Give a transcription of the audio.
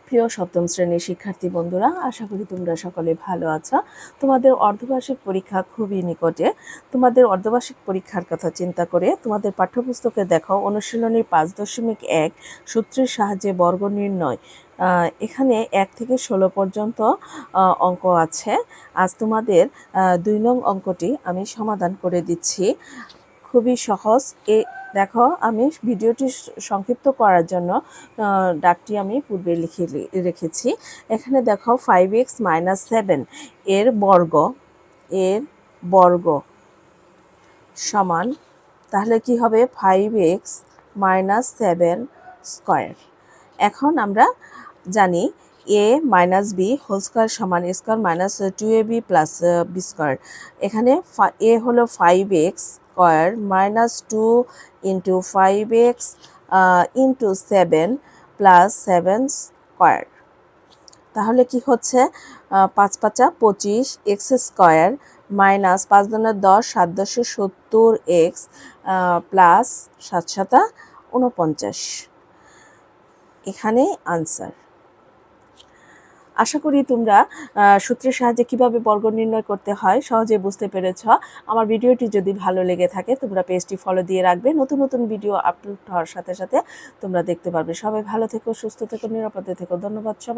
প্রিয় সপ্তম শ্রেণীর শিক্ষার্থী বন্ধুরা, আশা করি তোমরা সকলে ভালো আছো। তোমাদের অর্ধবার্ষিক পরীক্ষা খুবই নিকটে। তোমাদের অর্ধবার্ষিক পরীক্ষার কথা চিন্তা করে তোমাদের পাঠ্যপুস্তকে দেখো অনুশীলনী 5.1 সূত্রের সাহায্যে বর্গ নির্ণয়। এখানে 1 থেকে 16 পর্যন্ত অঙ্ক আছে। আজ তোমাদের 2 নং অঙ্কটি আমি সমাধান করে দিচ্ছি। খুবই সহজ। দেখো, আমি ভিডিওটি সংক্ষিপ্ত করার জন্য ডাকটি আমি পূর্বে লিখে রেখেছি। এখানে দেখো 5x - 7 এর বর্গ সমান, তাহলে কি হবে 5x - 7 স্কয়ার। এখন আমরা জানি a - b হোল স্কয়ার সমান a square minus 2ab plus b square. এখানে a হলো 5x square minus 2 into 5x into 7 plus 7 square. তাহলে কি হচ্ছে 5 × 5 = 25 x square minus 5 × 10 7 × 10 = 70x plus 7 × 7 = 49। এখানে আনসার। আশা করি তোমরা সূত্রের সাহায্যে কিভাবে বর্গ নির্ণয় করতে হয় সহজে বুঝতে পেরেছ। আমার ভিডিওটি যদি ভালো লেগে থাকে তোমরা পেজটি ফলো দিয়ে রাখবে। নতুন নতুন ভিডিও আপলোড হওয়ার সাথে সাথে তোমরা দেখতে পারবে। সবাই ভালো থেকো, সুস্থ থেকো, নিরাপদে থেকো। ধন্যবাদ সবাই।